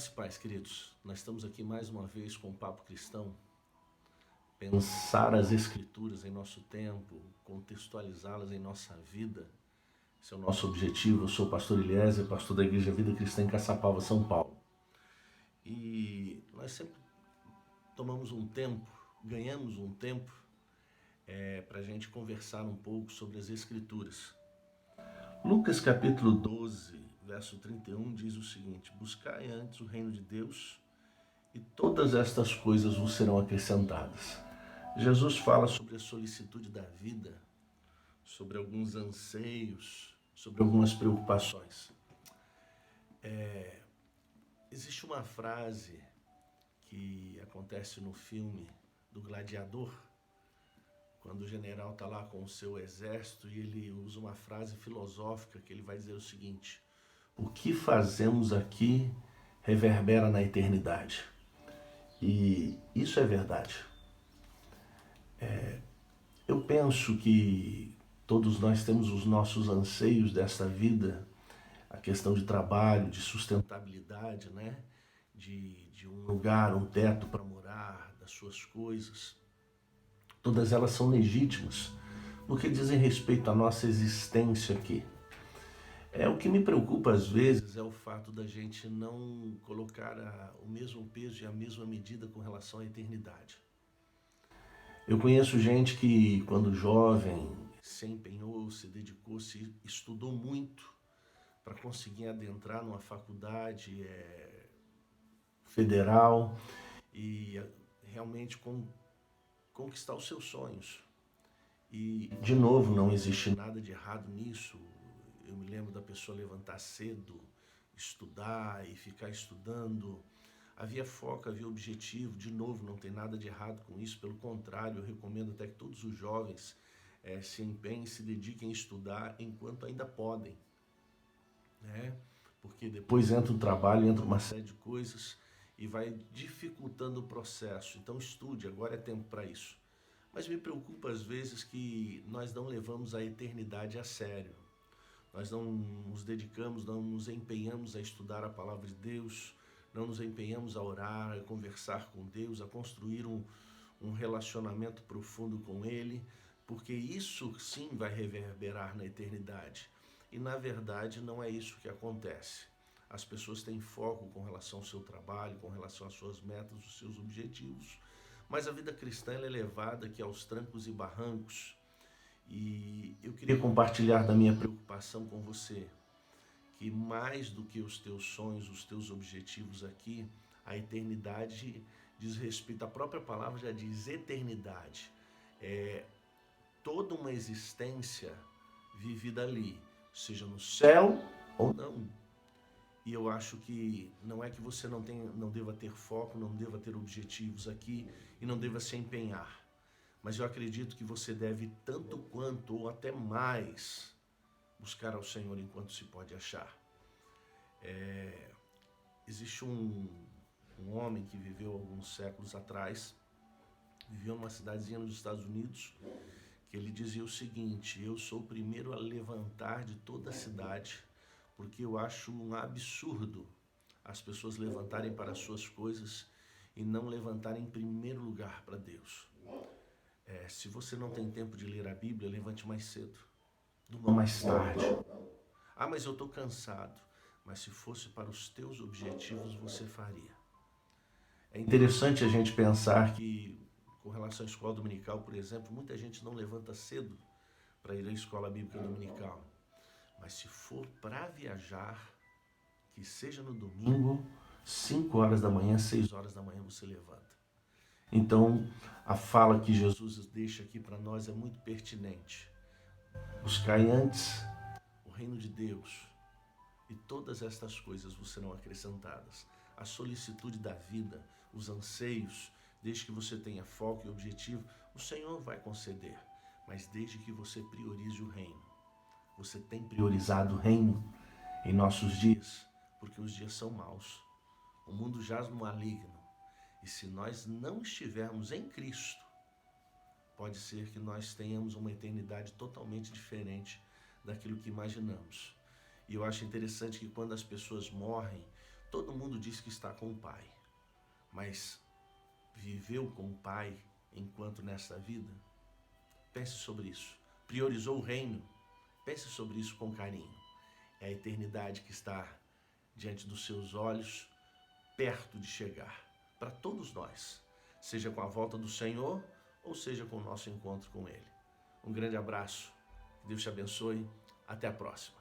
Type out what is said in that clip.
Graça e paz, queridos. Nós estamos aqui mais uma vez com o Papo Cristão. Pensar as Escrituras em nosso tempo, contextualizá-las em nossa vida. Esse é o nosso objetivo. Eu sou o pastor Eliezer, pastor da Igreja Vida Cristã em Caçapava, São Paulo. E nós sempre tomamos um tempo, ganhamos um tempo para a gente conversar um pouco sobre as Escrituras. Lucas capítulo 12, verso 31 diz o seguinte: buscai antes o reino de Deus e todas estas coisas vos serão acrescentadas. Jesus fala sobre a solicitude da vida, sobre alguns anseios, sobre algumas preocupações. Existe uma frase que acontece no filme do Gladiador, quando o general está lá com o seu exército e ele usa uma frase filosófica que ele vai dizer o seguinte: o que fazemos aqui reverbera na eternidade. E isso é verdade. Eu penso que todos nós temos os nossos anseios desta vida, a questão de trabalho, de sustentabilidade, né? De um lugar, um teto para morar, das suas coisas. Todas elas são legítimas, no que dizem respeito à nossa existência aqui. O que me preocupa às vezes é o fato da gente não colocar o mesmo peso e a mesma medida com relação à eternidade. Eu conheço gente que, quando jovem, se empenhou, se dedicou, se estudou muito para conseguir adentrar numa faculdade federal e realmente conquistar os seus sonhos. E, de novo, não existe nada de errado nisso. Eu me lembro da pessoa levantar cedo, estudar e ficar estudando. Havia foco, havia objetivo. De novo, não tem nada de errado com isso. Pelo contrário, eu recomendo até que todos os jovens se empenhem, se dediquem a estudar enquanto ainda podem, né? Porque depois entra o trabalho, entra uma série de coisas e vai dificultando o processo. Então estude, agora é tempo para isso. Mas me preocupa às vezes que nós não levamos a eternidade a sério. Nós não nos dedicamos, não nos empenhamos a estudar a palavra de Deus, não nos empenhamos a orar, a conversar com Deus, a construir um relacionamento profundo com Ele, porque isso sim vai reverberar na eternidade. E na verdade não é isso que acontece. As pessoas têm foco com relação ao seu trabalho, com relação às suas metas, os seus objetivos, mas a vida cristã é levada aqui aos trancos e barrancos. E eu queria compartilhar da minha preocupação com você, que mais do que os teus sonhos, os teus objetivos aqui, a eternidade diz respeito, a própria palavra já diz eternidade. É toda uma existência vivida ali, seja no céu ou não. E eu acho que não é que você não deva ter foco, não deva ter objetivos aqui e não deva se empenhar. Mas eu acredito que você deve tanto quanto ou até mais buscar ao Senhor enquanto se pode achar. Existe um homem que viveu alguns séculos atrás, viveu numa cidadezinha nos Estados Unidos, que ele dizia o seguinte: eu sou o primeiro a levantar de toda a cidade, porque eu acho um absurdo as pessoas levantarem para as suas coisas e não levantarem em primeiro lugar para Deus. Se você não tem tempo de ler a Bíblia, levante mais cedo, durma mais tarde. Ah, mas eu estou cansado. Mas se fosse para os teus objetivos, você faria. É interessante a gente pensar que, com relação à escola dominical, por exemplo, muita gente não levanta cedo para ir à escola bíblica dominical. Mas se for para viajar, que seja no domingo, 5 horas da manhã, 6 horas da manhã você levanta. Então, a fala que Jesus deixa aqui para nós é muito pertinente. Buscai antes o reino de Deus e todas estas coisas vos serão acrescentadas. A solicitude da vida, os anseios, desde que você tenha foco e objetivo, o Senhor vai conceder, mas desde que você priorize o reino. Você tem priorizado o reino em nossos dias? Porque os dias são maus. O mundo jaz no maligno. E se nós não estivermos em Cristo, pode ser que nós tenhamos uma eternidade totalmente diferente daquilo que imaginamos. E eu acho interessante que quando as pessoas morrem, Todo mundo diz que está com o Pai, mas viveu com o Pai enquanto nesta vida? Pense sobre isso. Priorizou o reino? Pense sobre isso com carinho. É a eternidade que está diante dos seus olhos, perto de chegar, para todos nós, seja com a volta do Senhor ou seja com o nosso encontro com Ele. Um grande abraço, que Deus te abençoe, até a próxima.